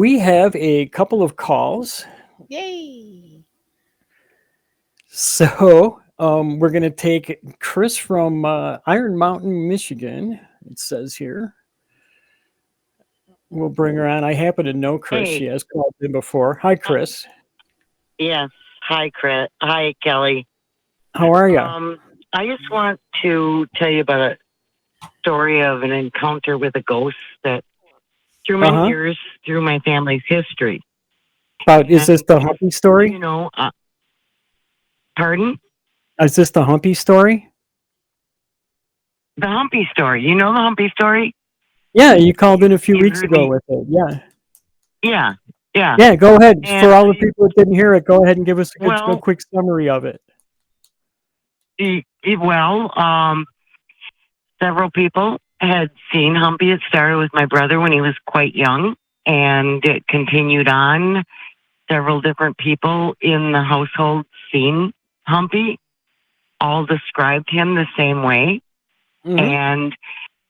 we have a couple of calls. Yay! So we're going to take Chris from Iron Mountain, Michigan. It says here. We'll bring her on. I happen to know Chris. She Hey, has called in before. Hi, Chris. yes. Hi, Chris. Hi, Kelley. How are you? I just want to tell you about a story of an encounter with a ghost that through many Uh-huh. years, through my family's history. Is this And, the Humpy story? Pardon? Is this the Humpy story? The Humpy story. You know the Humpy story? Yeah, you called in a few You've weeks heard ago me. with it. Yeah. Yeah. Yeah. Yeah, go ahead. For And all the people that didn't hear it, go ahead and give us a well, quick summary of it. several people had seen Humpy. It started with my brother when he was quite young, and it continued on. Several different people in the household seen Humpy, all described him the same way. Mm-hmm. And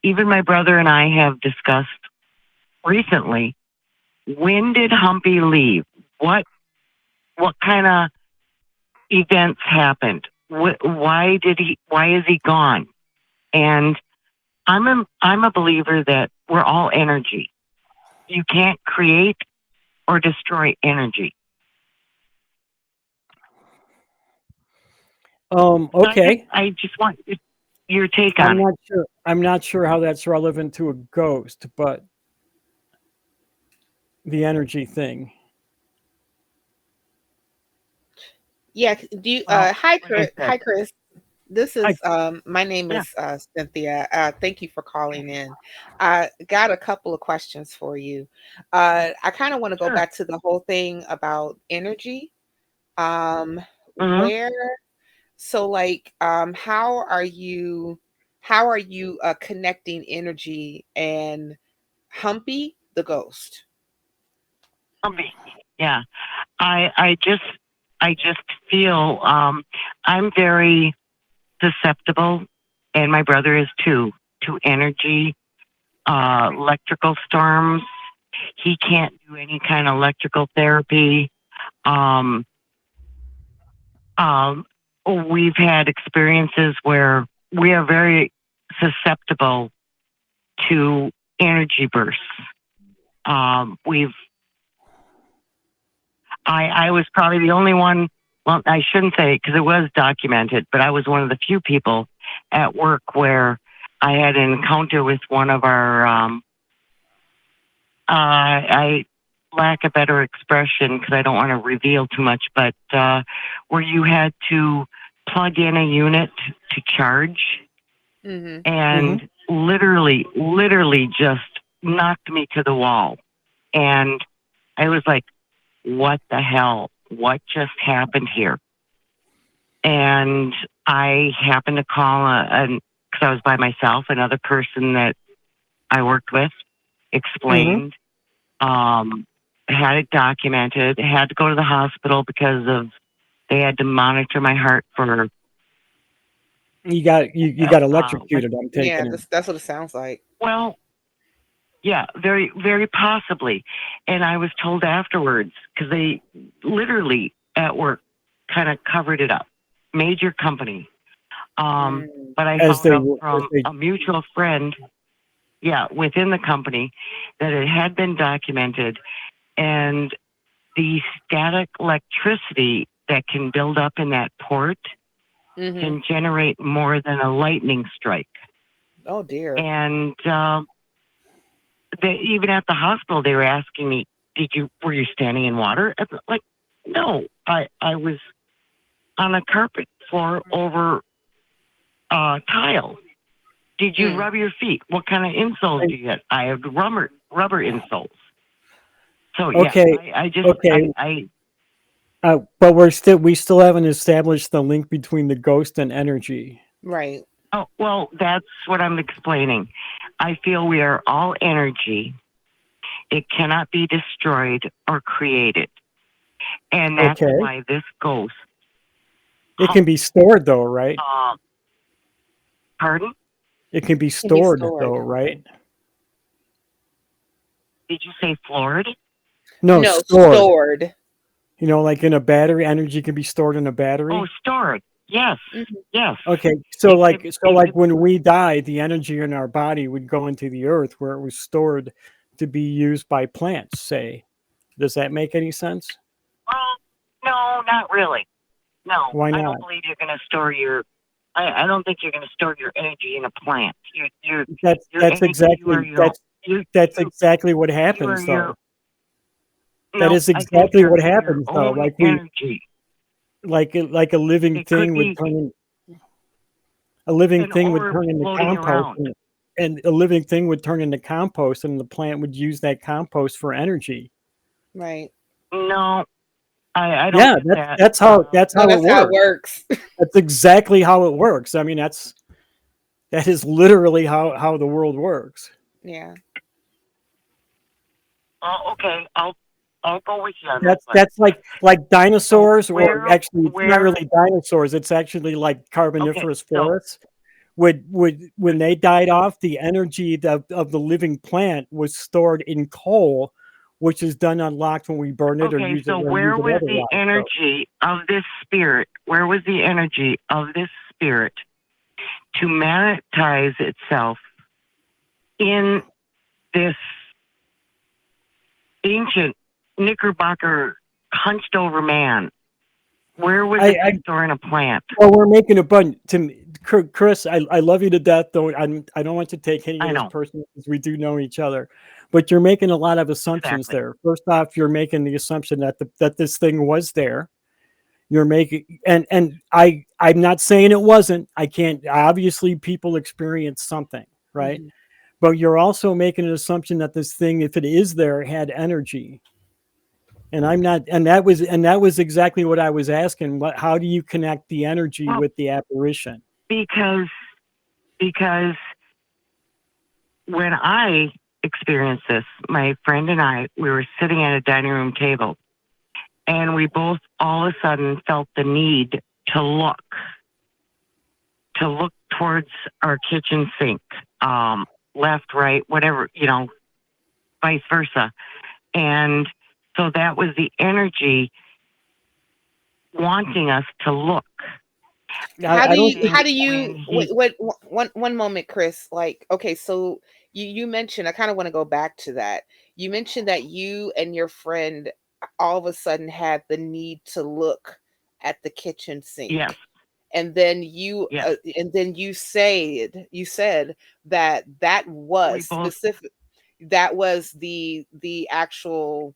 even my brother and I have discussed recently, when did Humpy leave? What kind of events happened? Why is he gone? And I'm a believer that we're all energy. You can't create or destroy energy. Okay. I just want your take I'm on it. not sure. I'm not sure how that's relevant to a ghost, but the energy thing. Yeah. Do you? Well, Hi, like I Chris. said, Hi, Chris. This I is my name yeah, is Cynthia. Thank you for calling in. I got a couple of questions for you. I kind of want to go sure. back to the whole thing about energy. Um, Hmm. where so like how are you connecting energy and Humpy the ghost? Yeah, I just feel I'm very susceptible, and my brother is too, to energy, electrical storms. He can't do any kind of electrical therapy. Um, um, we've had experiences where we are very susceptible to energy bursts. We've I was probably the only one. Well, I shouldn't say it because it was documented, but I was one of the few people at work where I had an encounter with one of our. I lack a better expression because I don't want to reveal too much, but where you had to plug in a unit to charge, Mm-hmm. mm-hmm. and literally just knocked me to the wall, and I was like, what the hell? What just happened here? And I happened to call because I was by myself, another person that I worked with Mm-hmm. explained, um, had it documented, had to go to the hospital because of they had to monitor my heart for, You got like, electrocuted. I'm Yeah, taking it. that's what it sounds like. well, yeah, very, very possibly. And I was told afterwards, because they literally at work kind of covered it up. Major company. Mm. But I As found they out were. As from they. a mutual friend, yeah, within the company, that it had been documented, and the static electricity that can build up in that port Mm-hmm. can generate more than a lightning strike. Oh dear. And even at the hospital, they were asking me, were you standing in water? And like, no, I was on a carpet floor over tile. Did you Mm. rub your feet? What kind of insoles I- do you get? I have rubber insoles. So yeah, Okay. I just Okay. I But we still haven't established the link between the ghost and energy. Right. oh well, that's what I'm explaining. I feel we are all energy. It cannot be destroyed or created, and that's Okay. why this ghost. It can be stored though, right? Uh, pardon? It can be Can be stored stored. though, right? Did you say floored? No, No, stored. stored. You know, like in a battery, energy can be stored in a battery. Oh, stored. Yes. Mhm. Yes. Okay, so It like could- so it like could- when we die, the energy in our body would go into the earth where it was stored to be used by plants, say. Does that make any sense? well, no, not really. No, Why I not? don't believe you're going to store your. I don't think you're going to store your energy in a plant. That's Your that's energy. You are exactly your. that's You that's you exactly what you are happens your. though. That No, is I think exactly you're what your happens though. own Like energy. like a living It could thing would be turn in, a living an thing would orb turn into floating compost around. and a living thing would turn into compost and the plant would use that compost for energy. Right. No, I don't Yeah, get that's that. that's how that's No, how it that's how it works. works. That's exactly how it works. I mean, that is literally how the world works. Yeah. Oh, okay, I'll go with you on that. That's like So dinosaurs, or actually, it's not where? really dinosaurs. It's actually like Okay, Carboniferous so forests. Would when they died off, the energy of the living plant was stored in coal, which is then unlocked when we burn it or okay, use it so or use where it was the otherwise. So energy of this spirit? Where was the energy of this spirit to monetize itself in this ancient Knickerbocker hunched over man? Where was it I stored in a plant? well, we're making a bunch. Chris, I love you to death. Though I don't want to take any of I this know personally because we do know each other, but you're making a lot of assumptions exactly. there. First off, you're making the assumption that this thing was there. You're making and I'm not saying it wasn't. I can't. Obviously, people experience something, right? Mhm. But you're also making an assumption that this thing, if it is there, had energy. And I'm not, and that was exactly what I was asking. How do you connect the energy Well, with the apparition? because because when I experienced this, my friend and I, we were sitting at a dining room table, and we both all of a sudden felt the need to look towards our kitchen sink, left, right, whatever, vice versa. And so that was the energy wanting us to look. How I do don't you think how And do when you he, wait, one moment, Chris? Like, okay, so you mentioned, I kind of want to go back to that. You mentioned that you and your friend all of a sudden had the need to look at the kitchen yes, sink. And then yes, you said that that was we both specific, that was the actual,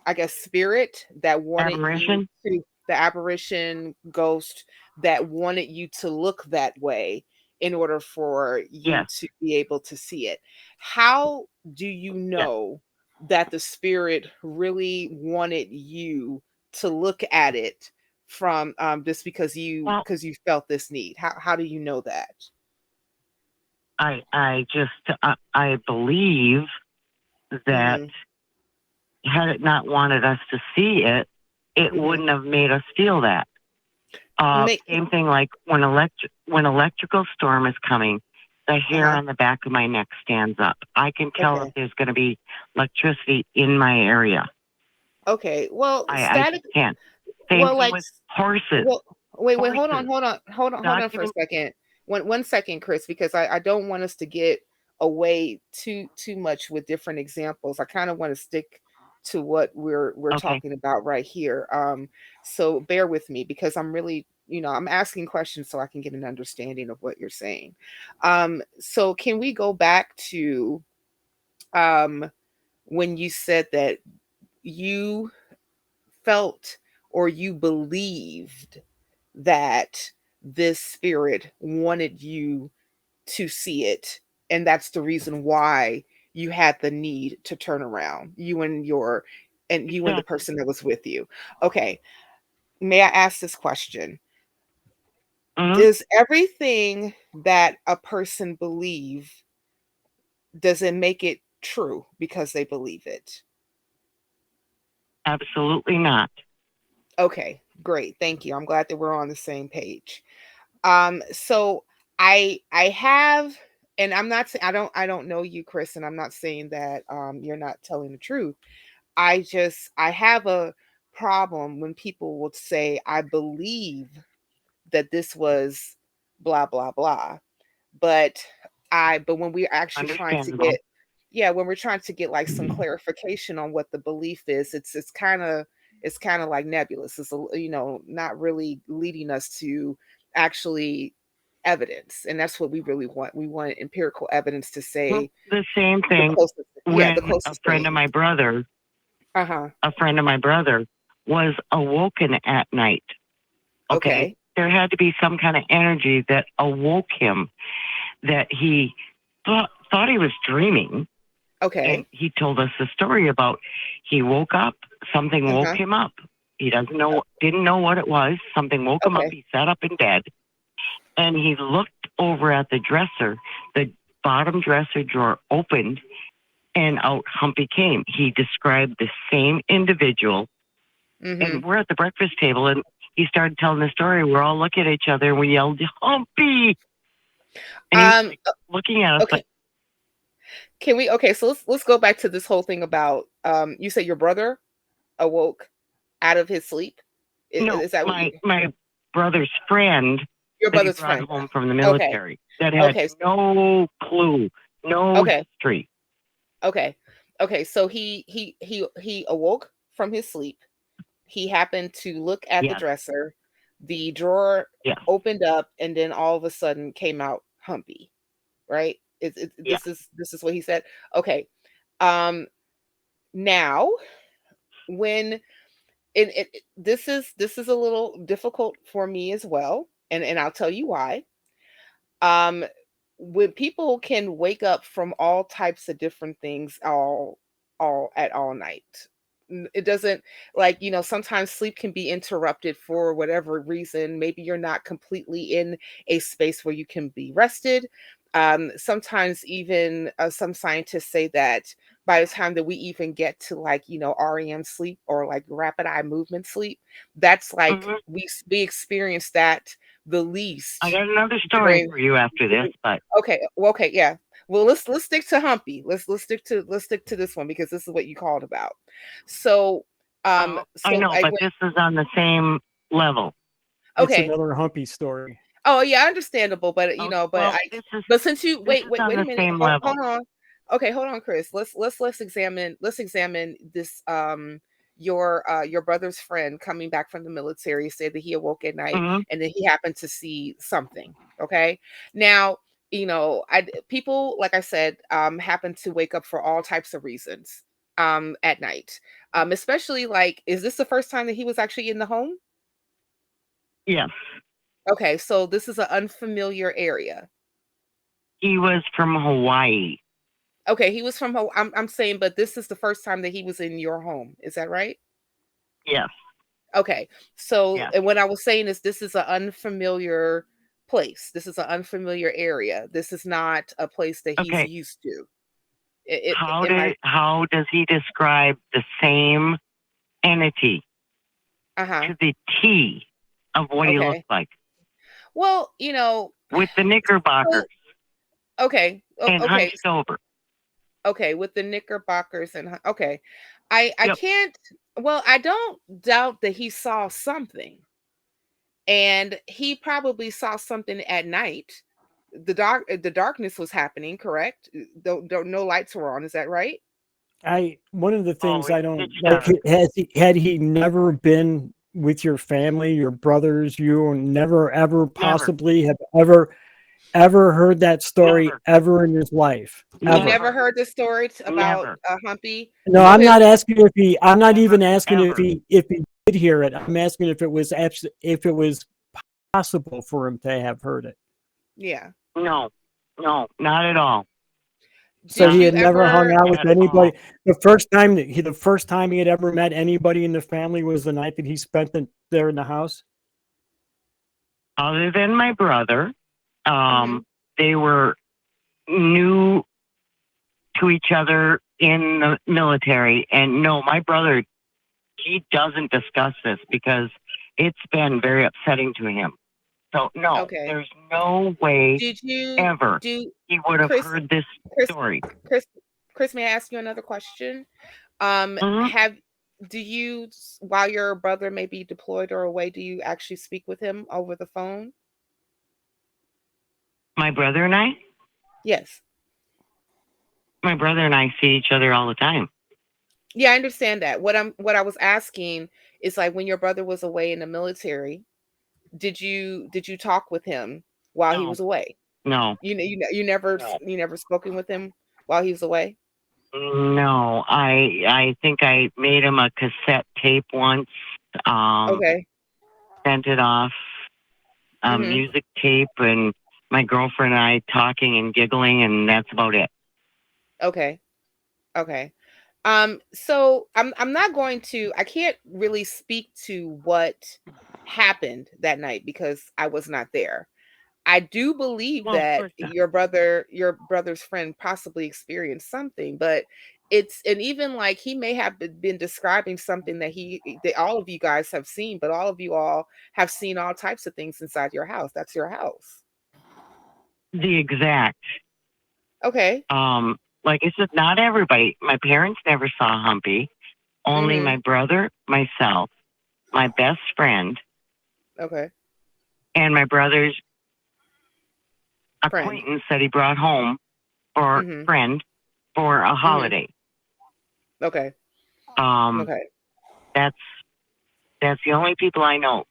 I guess, spirit that wanted you admiration, to, the apparition ghost that wanted you to look that way in order for you yes, to be able to see it. How do you yes. know that the spirit really wanted you to look at it from, just Well, because you felt this need? How do you know that? I believe that Hmm. had it not wanted us to see it, it Hmm. wouldn't have made us feel that. Make, Same thing like when electrical storm is coming, the hair uh-huh. on the back of my neck stands up. I can tell if Okay. there's going to be electricity in my area. Okay. Well, I static. just can't. Same Well, thing like, with horses. well, wait, Horses. hold on for a Document. second. One second, Chris, because I don't want us to get away too much with different examples. I kind of want to stick to what we're Okay. talking about right here. So bear with me because I'm really, I'm asking questions so I can get an understanding of what you're saying. So can we go back to um when you said that you felt or you believed that this spirit wanted you to see it, and that's the reason why you had the need to turn around, you and the Exactly. person that was with you. Okay, may I ask this question? Hmm. Does everything that a person believe, does it make it true because they believe it? Absolutely not. Okay, great, thank you. I'm glad that we're on the same page. So I have, and I'm not saying, I don't know you, Chris, and I'm not saying that you're not telling the truth. I have a problem when people would say, I believe that this was blah, blah, blah. But when we're actually trying to Understandable. get, yeah, when we're trying to get like some clarification on what the belief is, it's kind of like nebulous. It's not really leading us to actually evidence, and that's what we really want. We want empirical evidence to Well, say the same the thing closest, yeah, the when closest thing. Uh-huh. a friend of my brother was awoken at night. Okay. Okay. There had to be some kind of energy that awoke him, that he thought he was dreaming. Okay. And he told us the story about he woke up, something woke him up. He didn't know what it was. Something woke him up. He sat up in bed and he looked over at the dresser. The bottom dresser drawer opened and out Humpy came. He described the same individual. And we're at the breakfast table and he started telling the story. We're all looking at each other and we yelled, Humpy! And he was like, looking at us okay. like, Can we? Okay, so let's go back to this whole thing about you said your brother awoke out of his sleep. Is that my brother's friend? Your that he brother's brought friend home from the military that had Okay. no clue, no history. Okay. So he awoke from his sleep. He happened to look at the dresser. The drawer opened up, and then all of a sudden came out Humpy. Right? This is what he said. Okay. Now, when this is a little difficult for me as well, and I'll tell you why. When people can wake up from all types of different things all night, it doesn't, like, sometimes sleep can be interrupted for whatever reason. Maybe you're not completely in a space where you can be rested. Sometimes even some scientists say that by the time that we even get to, like, REM sleep, or like rapid eye movement sleep, that's like we experience that the least. I got another story for you after this, but okay, yeah. Well, let's stick to Humpy. Let's stick to this one, because this is what you called about. So, I know, but this is on the same level. Okay, it's another Humpy story. Oh yeah, understandable, but but since you wait a minute, hold on. Okay, hold on, Chris. Let's examine this. Your brother's friend coming back from the military said that he awoke at night and then he happened to see something. Okay, now people, like I said, happen to wake up for all types of reasons at night. Especially, like, is this the first time that he was actually in the home? Yes. Okay, so this is an unfamiliar area. He was from Hawaii. Okay, he was from Hawaii. I'm saying, but this is the first time that he was in your home. Is that right? Yes. Okay, so and what I was saying is this is an unfamiliar place. This is an unfamiliar area. This is not a place that he's used to. How does he describe the same entity to the T of what he looked like? Well, with the knickerbockers. Okay. And hunched over. Okay, with the knickerbockers and I can't. Well, I don't doubt that he saw something, and he probably saw something at night. The darkness was happening, correct? No lights were on. Is that right? One of the things I don't like, had he never been with your family, your brothers, you never ever possibly have ever heard that story ever in his life. You never heard the story about Humpy? No, I'm not asking if he. I'm not even asking if he did hear it. I'm asking if it was possible for him to have heard it. Yeah. No, not at all. So he had never hung out with anybody. The first time he had ever met anybody in the family was the night that he spent there in the house. Other than my brother, they were new to each other in the military. And no, my brother, he doesn't discuss this because it's been very upsetting to him. So no, there's no way he would have heard this story. Chris, may I ask you another question? Have do you, while your brother may be deployed or away, do you actually speak with him over the phone? My brother and I? Yes. My brother and I see each other all the time. Yeah, I understand that. What I was asking is, like, when your brother was away in the military, did you talk with him while he No, was away? no, You never spoken with him while he was away? no. I think I made him a cassette tape once. Okay. Sent it off. Mhm. Music tape, and my girlfriend and I talking and giggling, and that's about it. Okay. Okay. So I'm not going to, I can't really speak to what happened that night because I was not there. I do believe Well, of that course not. your brother's friend possibly experienced something, but it's, and even like he may have been describing something that all of you guys have seen, but all of you all have seen all types of things inside your house. That's your house. The exact. Okay. Like I said, not everybody. My parents never saw Humpy. Only Mhm. my brother, myself, my best friend, Okay. and my brother's Friend. acquaintance that he brought home, or Mhm. friend, for a Mhm. holiday. Okay. Um, Okay. that's that's the only people I know.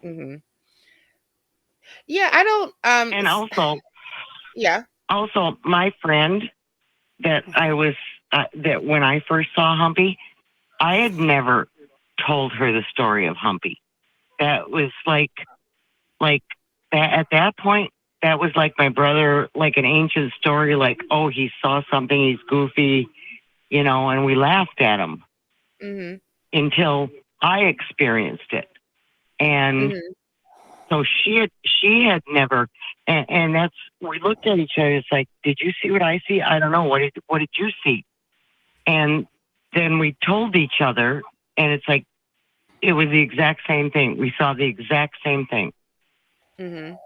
Mhm. Yeah, I don't And yeah. also my friend that I was that when I first saw Humpy, I had never told her the story of Humpy. That was like that at that point. That was like my brother, like an ancient story. Like, oh, he saw something. He's goofy, and we laughed at him Mhm. until I experienced it. And Mhm. so she had never, and that's, we looked at each other. It's like, did you see what I see? I don't know. What did you see? And then we told each other, and it's like it was the exact same thing. We saw the exact same thing. Mhm.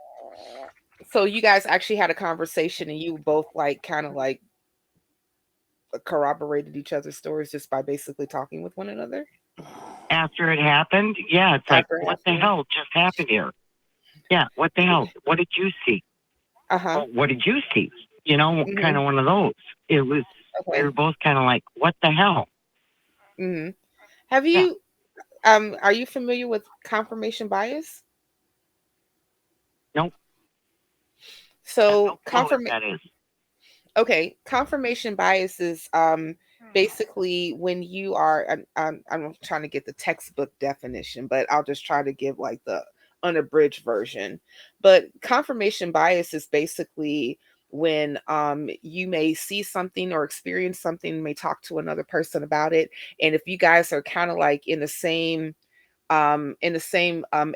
So you guys actually had a conversation and you both like kind of like corroborated each other's stories just by basically talking with one another After it happened, yeah, it's like, after it what the happened. hell just happened here? Yeah, what the hell? What did you see? Uh-huh. Well, what did you see? Kind Mhm. of one of those. It was, we Okay. were both kind of like, what the hell? Mhm. Have Yeah, you are you familiar with confirmation bias? nope, have So no clue what that is. okay, confirmation bias is basically when you are, I'm trying to get the textbook definition, but I'll just try to give like the unabridged version. But confirmation bias is basically when you may see something or experience something, may talk to another person about it, and if you guys are kind of like in the same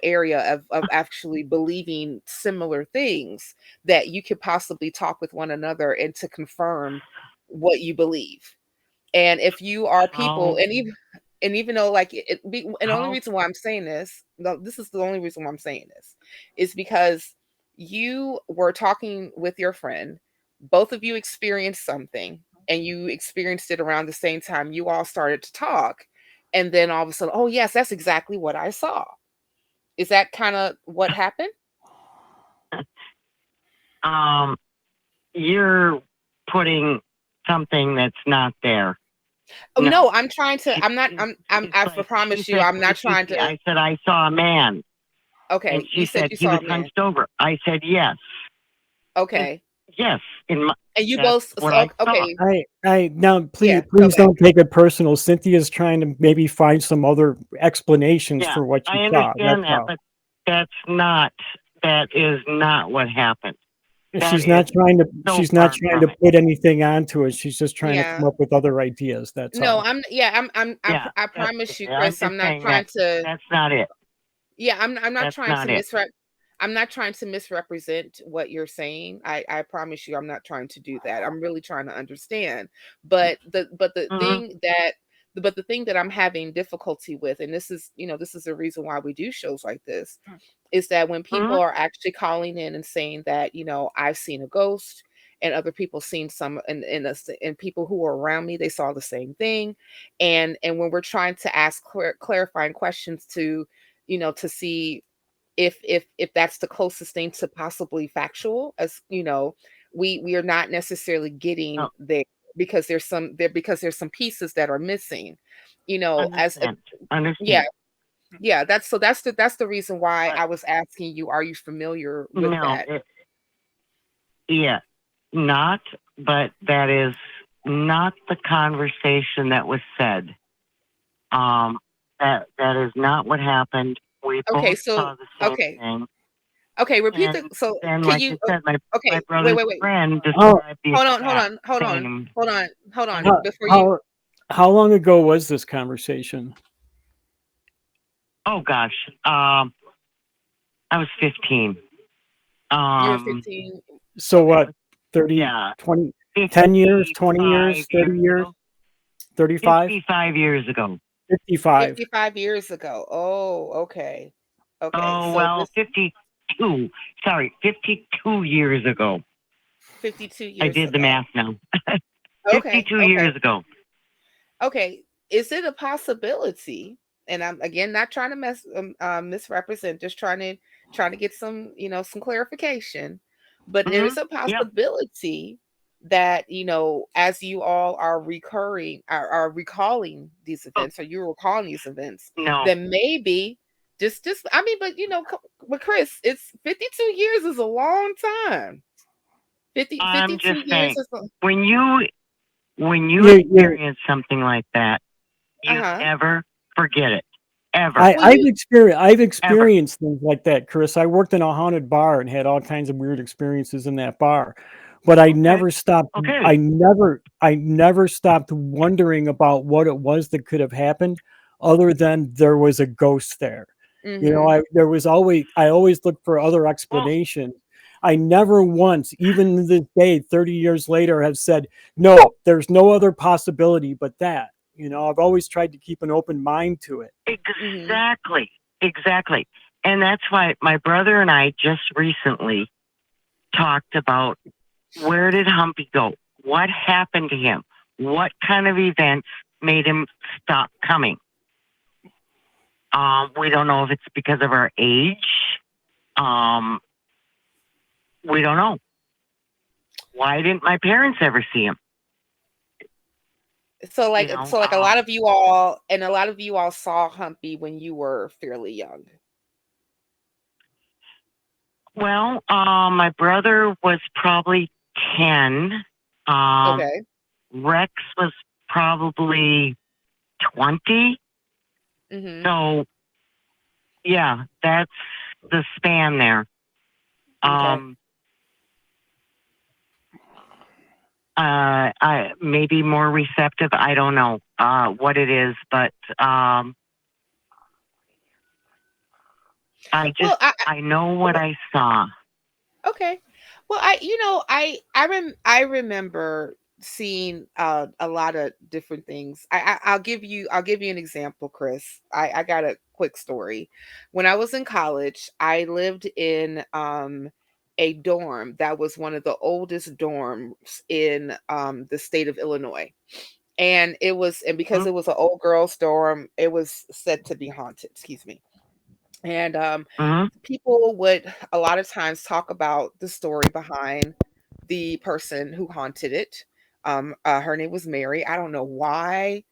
area of actually believing similar things, that you could possibly talk with one another and to confirm what you believe. And if you are people, How, and even though like and the only how, reason why I'm saying this, no, this is the only reason why I'm saying this, is because you were talking with your friend, both of you experienced something, and you experienced it around the same time. You all started to talk, and then all of a sudden, oh yes, that's exactly what I saw. Is that kind of what happened? um, you're putting something that's not there. Oh No. no, I'm trying to. I'm not. It's I like, she promise you, said, I'm what not did you trying see? to. I said, I saw a man. And Okay, you she said said, you he saw was a man. hunched over. I said, yes. And Okay, yes, and you that's both. what I saw. Okay, I now yeah. please Go please back. don't take it personal. Cynthia's trying to maybe find some other explanations Yeah, for what you I saw. That's understand that, all. but that is not what happened. That She's not is trying to so she's not far trying from to it. put anything onto it. She's just trying to Yeah. come up with other ideas. That's No, all. I'm. Yeah, Yeah, I promise you, I'm Chris. just I'm not saying trying that to. that's not it. Yeah, I'm not That's trying not to it. I'm not trying to misrepresent what you're saying. I promise you I'm not trying to do that. I'm really trying to understand. Hmm. But the thing that I'm having difficulty with, and this is, this is the reason why we do shows like this, is that when people Hmm. are actually calling in and saying that, I've seen a ghost, and other people seen some, and people who were around me, they saw the same thing. And when we're trying to ask clarifying questions to, to see if that's the closest thing to possibly factual, as we are not necessarily getting Oh, there, because there's some pieces that are missing, as understand. yeah. Understand. Yeah, that's the reason why But I was asking you, are you familiar with no, that? yeah, not, but that is not the conversation that was said. Um, that is not what happened. We Okay, both so saw the same okay. thing. Okay, repeat And so then, can like you I said, my okay, wait, brother's wait, wait. friend How described the Hold on, hold exact on, hold on, same. hold on, hold on. how Before you how, how long ago was this conversation? Oh gosh, I was 15. you were Um, 15. So Okay. what? 30, yeah, 20, 10 years, 20 55 years, 30 years years, ago. 35, 55 years ago. 55. 55 years ago. Oh, okay. Okay. Oh So well, this 52. Sorry, 52 years ago. 52 I years did the ago. math now. Okay. 52 Okay. years ago. Okay, is it a possibility? And I'm again not trying to misrepresent, just trying to get some some clarification. But there Hmm. is a Yep. possibility that as you all are are recalling these Oh, events, or you're recalling these events, no, then maybe just I mean, but but Chris, it's 52 years is a long time. 50 I'm 52 just years saying. is When you when you You experience something like that, you uh-huh. never forget it. Ever. I, Well, I've you experienced I've Ever. experienced things like that, Chris. I worked in a haunted bar and had all kinds of weird experiences in that bar. But I Okay. never stopped Okay. I never stopped wondering about what it was that could have happened, other than there was a ghost there. mhm. I always looked for other Well, explanations. I never once, even to this day, 30 years later, have said, no, there's no other possibility but that. I've always tried to keep an open mind to it. Mhm. exactly. Exactly. And that's why my brother and I just recently talked about where did Humpy go? What happened to him? What kind of events made him stop coming? We don't know if it's because of our age. Um, we don't know. Why didn't my parents ever see him? So You like know, so like a lot of you all saw Humpy when you were fairly young. well, my brother was probably 10. Um, Okay. Rex was probably 20. Mhm. So, yeah, that's the span there. Okay. Um, I maybe more receptive. I don't know what it is, but Well, I know what I saw. okay. Well, I remember seeing a lot of different things. I'll give you an example, Chris. I got a quick story. When I was in college, I lived in a dorm that was one of the oldest dorms in the state of Illinois. And because it was an old girls dorm, it was said to be haunted, excuse me. And Mm-hmm. people would a lot of times talk about the story behind the person who haunted it. Her name was Mary. I don't know why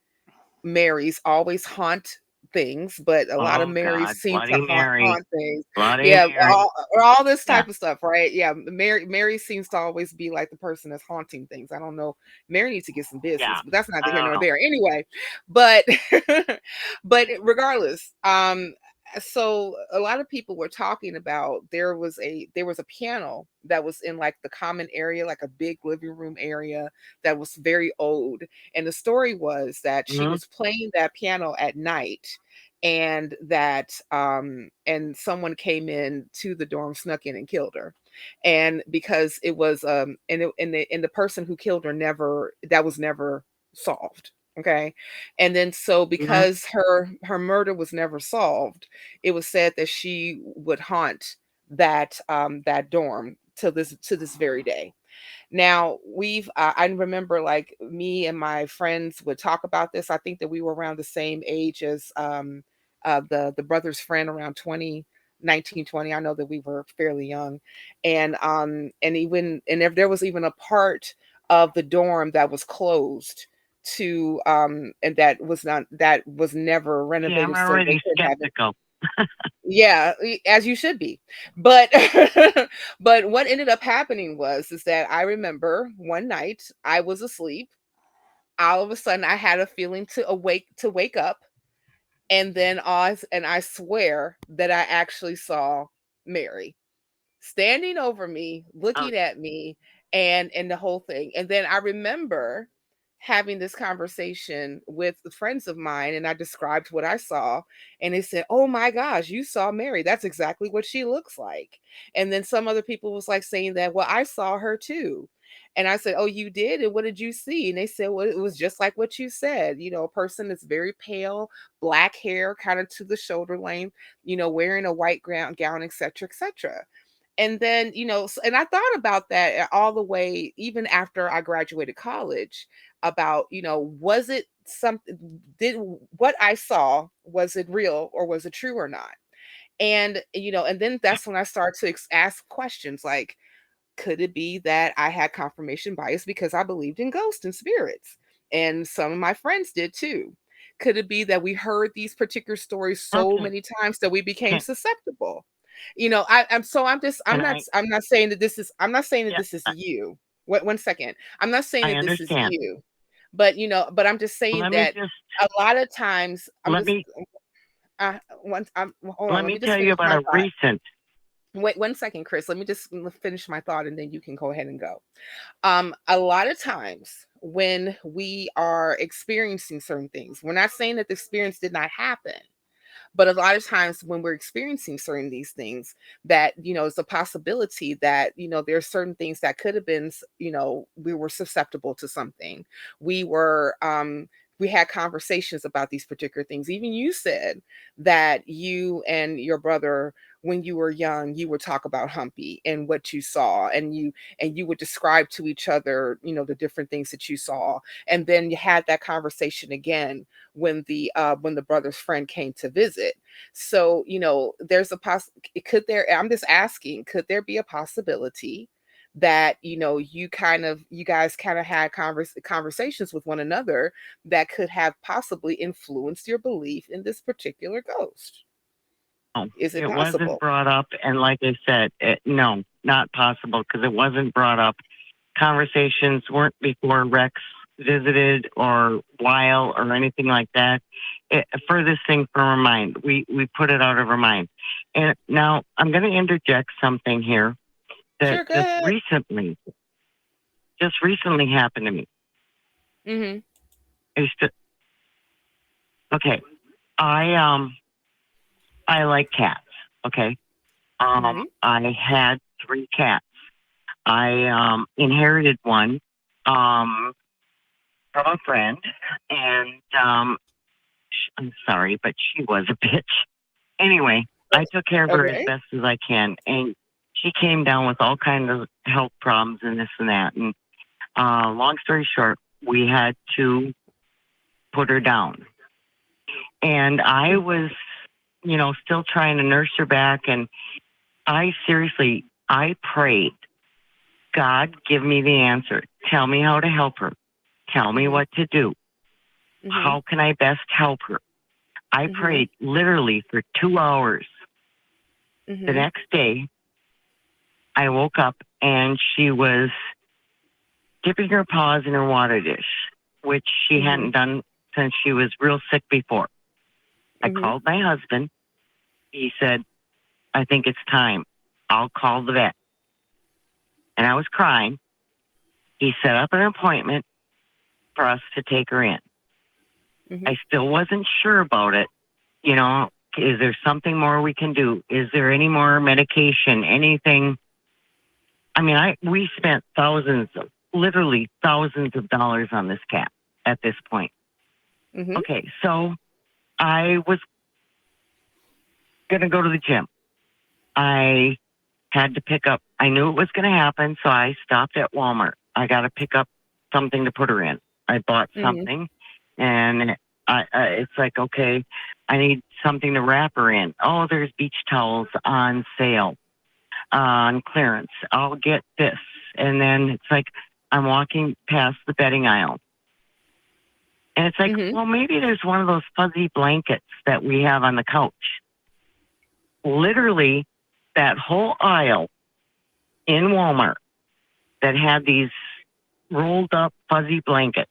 Marys always haunt things, but a lot of Oh Marys God, seem to Bloody Mary, haunt things. Bloody Yeah, Mary. all this Yeah. type of stuff, right? Yeah, Mary seems to always be like the person that's haunting things. I don't know. Mary needs to get some business, Yeah. but that's neither I here don't nor know. there. Anyway, but but regardless, so a lot of people were talking about there was a piano that was in like the common area, like a big living room area that was very old. And the story was that she Hmm. was playing that piano at night, and someone came in to the dorm, snuck in and killed her. And because it was and the person who killed her never that was never solved. Okay. And then so Hmm. because her murder was never solved, it was said that she would haunt that dorm to this very day. Now I remember like me and my friends would talk about this. I think that we were around the same age as the brother's friend, around 20, 19, 20. I know that we were fairly young. And if there was even a part of the dorm that was closed to and that was never Yeah, I'm renovated, so they already could have it. skeptical. Yeah, as you should be. But but what ended up happening is that I remember one night I was asleep. All of a sudden I had a feeling to wake up, and then I swear that I actually saw Mary standing over me, Oh, looking at me, and the whole thing. And then I remember having this conversation with the friends of mine, and I described what I saw, and they said, "Oh my gosh, you saw Mary. That's exactly what she looks like." And then some other people was like saying that, "Well, I saw her too." And I said, "Oh, you did? And what did you see?" And they said, "Well, it was just like what you said. A person that's very pale, black hair, kind of to the shoulder length, wearing a white gown, etc., etc." And then, and I thought about that all the way, even after I graduated college, about, was it something, did what I saw, was it real or was it true or not? And, and then that's when I started to ask questions like, could it be that I had confirmation bias because I believed in ghosts and spirits? And some of my friends did too. Could it be that we heard these particular stories so okay. many times that we became Okay. susceptible? And I'm not saying that yeah, this is you. One second. I'm not saying I that this is understand. you. But I'm just saying Let me that just, a lot of times I'm let just me, hold on, let let me me just tell you finish about my a thought. recent, Wait 1 second, Chris. Let me just finish my thought and then you can go ahead and go. A lot of times when we are experiencing certain things, we're not saying that the experience did not happen, but a lot of times when we're experiencing certain these things, that it's a possibility that there are certain things that could have been, we were susceptible to something. We were we had conversations about these particular things. Even you said that you and your brother, when you were young, you would talk about Humpy and what you saw, and you would describe to each other, the different things that you saw. And then you had that conversation again when the brother's friend came to visit. So, there's could there, I'm just asking, could there be a possibility that, you guys kind of had conversations with one another that could have possibly influenced your belief in this particular ghost? no, Is it it wasn't possible? brought up. And like I said, no, not possible because it wasn't brought up. Conversations weren't before Rex visited or while or anything like that. Furthest thing from our mind. We put it out of our mind. And now I'm going to interject something here that Sure, go ahead. just recently happened to me. Mm-hmm. Okay. I like cats. Okay. Mm-hmm. I had 3 cats. I inherited one from a friend, and I'm sorry, but she was a bitch. Anyway, I took care of her as Okay. best as I can, and she came down with all kinds of health problems and this and that. And long story short, we had to put her down. And I was, still trying to nurse her back. And I prayed, God, give me the answer. Tell me how to help her. Tell me Mm-hmm. what to do. Mm-hmm. How can I best help her? I Mm-hmm. prayed literally for 2 hours. The Mm-hmm. next day, I woke up and she was dipping her paws in her water dish, which she Mm-hmm. hadn't done since she was real sick before. I Mm-hmm. called my husband. He said, I think it's time. I'll call the vet. And I was crying. He set up an appointment for us to take her in. Mm-hmm. I still wasn't sure about it. Is there something more we can do? Is there any more medication? Anything? I mean, we spent literally thousands of dollars on this cat at this point. Mm-hmm. Okay, so I was going to go to the gym. I had to pick up. I knew it was going to happen, so I stopped at Walmart. I got to pick up something to put her in. I bought something, and it's like, okay, I need something to wrap her in. Oh, there's beach towels on sale, on clearance. I'll get this. And then it's like I'm walking past the bedding aisle. And it's like, well, maybe there's one of those fuzzy blankets that we have on the couch. Literally, that whole aisle in Walmart that had these rolled up fuzzy blankets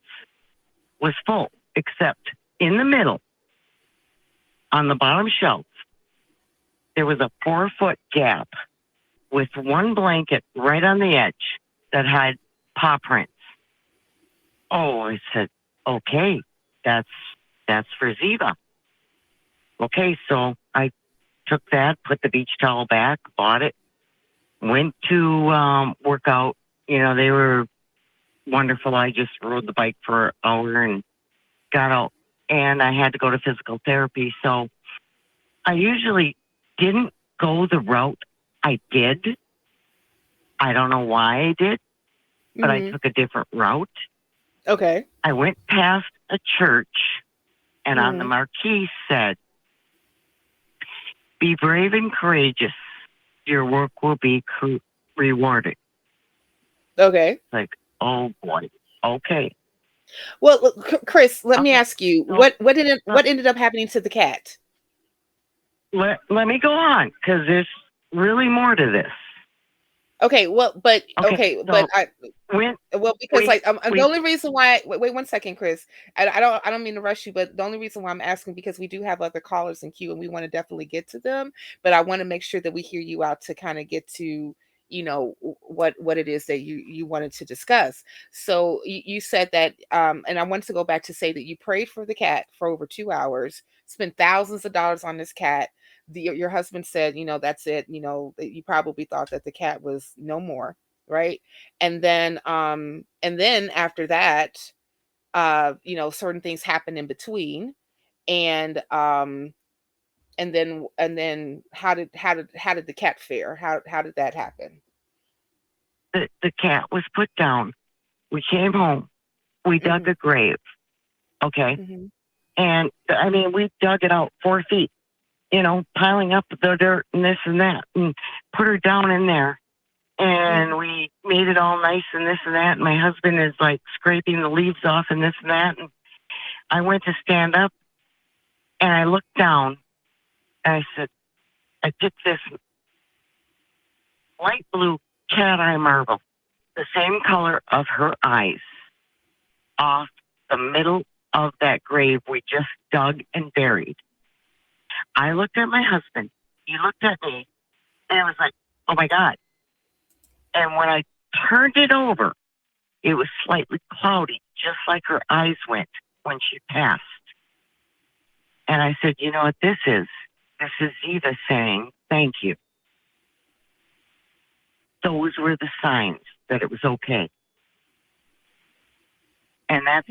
was full, except in the middle, on the bottom shelf, there was a 4-foot gap with one blanket right on the edge that had paw prints. Oh, I said, okay, that's for Ziva. Okay, so I took that, put the beach towel back, bought it, went to work out. You know, they were wonderful. I just rode the bike for an hour and got out, and I had to go to physical therapy. So I usually didn't go the route I did. I don't know why I did, but I took a different route. Okay. I went past a church, and on the marquee said, "Be brave and courageous. Your work will be rewarded." Okay. Like, oh boy. Okay. Well, look, Chris, let me ask you, what ended up happening to the cat? Let me go on, because there's really more to this. Okay, well, but okay, so but the only reason why wait 1 second, Chris. I don't mean to rush you, but the only reason why I'm asking, because we do have other callers in queue and we want to definitely get to them, but I want to make sure that we hear you out to kind of get to, you know, what it is that you wanted to discuss. So you said that and I wanted to go back to say that you prayed for the cat for over 2 hours, spent thousands of dollars on this cat. Your husband said, you know, that's it. You know, you probably thought that the cat was no more, right? And then after that, you know, certain things happen in between, and then how did the cat fare? How did that happen? The cat was put down. We came home. We dug a grave. Okay. And I mean, we dug it out 4 feet, you know, piling up the dirt and this and that, and put her down in there. And we made it all nice and this and that. And my husband is like scraping the leaves off and this and that. And I went to stand up and I looked down and I said, I picked this light blue cat eye marble, the same color of her eyes, off the middle of that grave we just dug and buried. I looked at my husband, he looked at me, and I was like, oh my God. And when I turned it over, it was slightly cloudy, just like her eyes went when she passed. And I said, you know what this is? This is Ziva saying, thank you. Those were the signs that it was okay. And that's...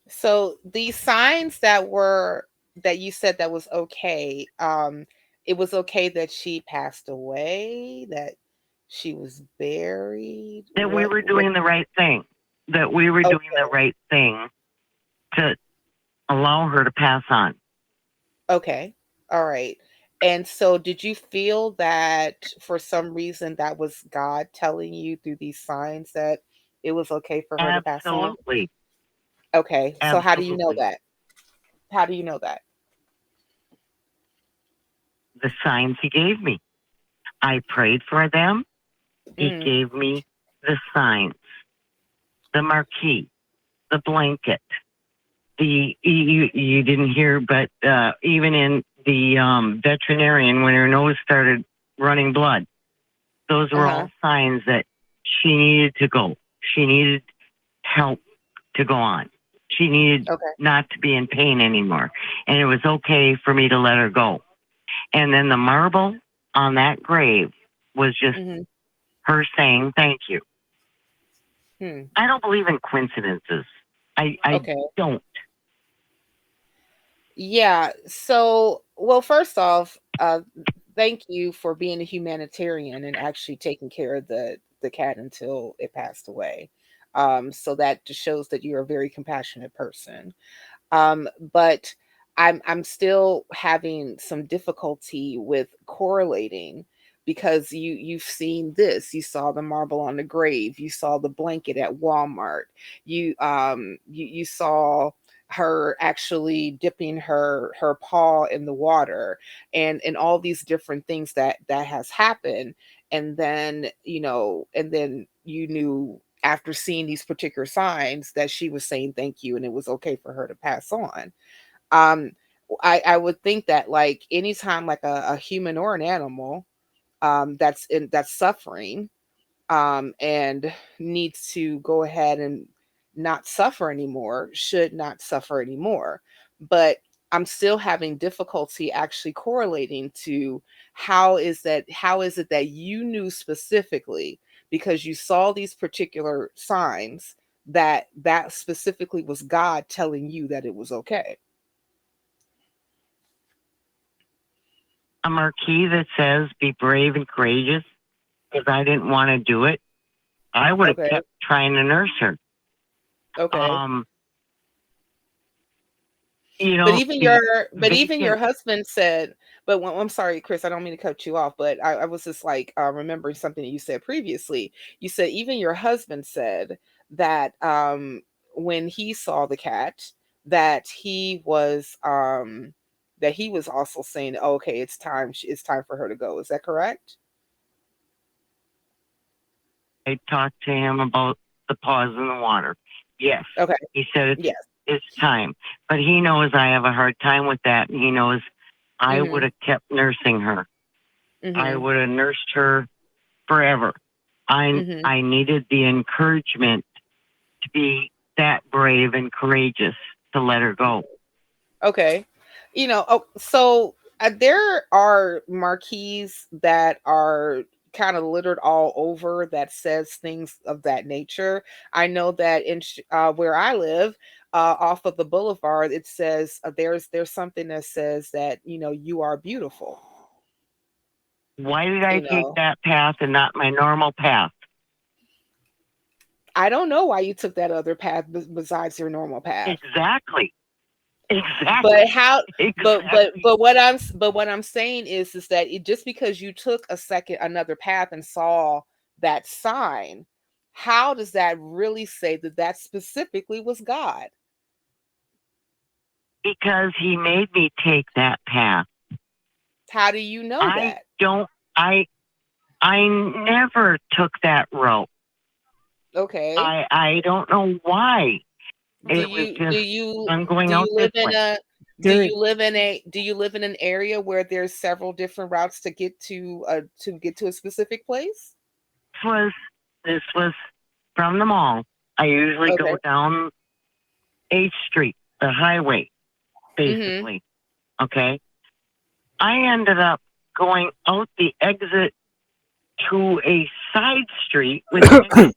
So these signs that you said that was okay, it was okay that she passed away, that she was buried, that we were doing the right thing, that we were doing the right thing to allow her to pass on. Okay. All right. And so did you feel that for some reason that was God telling you through these signs that it was okay for her to pass on? Absolutely. Okay. Absolutely. So how do you know that? How do you know that? The signs he gave me. I prayed for them. He gave me the signs, the marquee, the blanket. You didn't hear, but even in the veterinarian, when her nose started running blood, those were all signs that she needed to go. She needed help to go on. She needed not to be in pain anymore. And it was okay for me to let her go. And then the marble on that grave was just her saying thank you. I don't believe in coincidences. I don't. Yeah. So, well, first off, thank you for being a humanitarian and actually taking care of the cat until it passed away. So that just shows that you're a very compassionate person. But I'm still having some difficulty with correlating because you've seen this. You saw the marble on the grave. You saw the blanket at Walmart. You saw her actually dipping her paw in the water, and all these different things that has happened. And then and then you knew after seeing these particular signs that she was saying thank you and it was okay for her to pass on. um I would think that, like, anytime, like, a human or an animal that's suffering, and needs to go ahead and not suffer anymore, should not suffer anymore. But I'm still having difficulty actually correlating to how is it that you knew specifically, because you saw these particular signs, that specifically was God telling you that it was okay. A marquee that says "Be brave and courageous," because I didn't want to do it. I would have Okay. kept trying to nurse her. Okay. You know, But even your vacant. husband said, I'm sorry, Chris, I don't mean to cut you off, but I was just like remembering something that you said previously. You said even your husband said that when he saw the cat, that he was also saying, oh, okay, it's time for her to go. Is that correct? I talked to him about the paws in the water. Yes. Okay. He said Yes. it's time. But he knows I have a hard time with that. And he knows I would have kept nursing her. I would have nursed her forever. I needed the encouragement to be that brave and courageous to let her go. Okay. So there are marquees that are kind of littered all over that says things of that nature. I know that where I live, off of the boulevard, it says there's something that says that you are beautiful. Why did I take that path and not my normal path? I don't know why you took that other path besides your normal path. Exactly. But how? Exactly. But what I'm saying is that just because you took another path and saw that sign, how does that really say that specifically was God? Because he made me take that path. How do you know that? I never took that route. Okay. I don't know why. Do you live in an area where there's several different routes to get to a specific place? This was from the mall. I usually go down 8th Street, the highway, basically. Okay. I ended up going out the exit to a side street with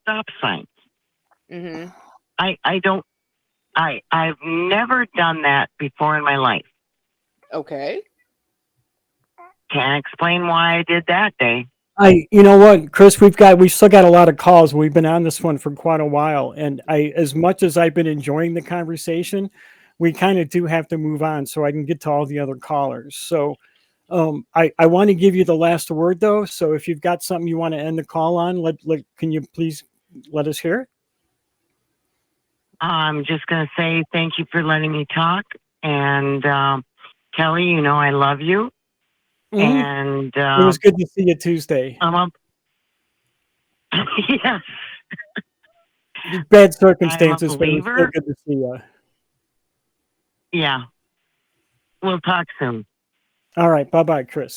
stop signs. I've never done that before in my life. Okay. Can't explain why I did that day. You know what, Chris, we still got a lot of calls. We've been on this one for quite a while. And as much as I've been enjoying the conversation, we kind of do have to move on so I can get to all the other callers. So I want to give you the last word though. So if you've got something you want to end the call on, can you please let us hear it? I'm just going to say thank you for letting me talk. And Kelley, I love you. And it was good to see you Tuesday. Yes. Bad circumstances, but it was still good to see you. Yeah. We'll talk soon. All right. Bye-bye, Chris.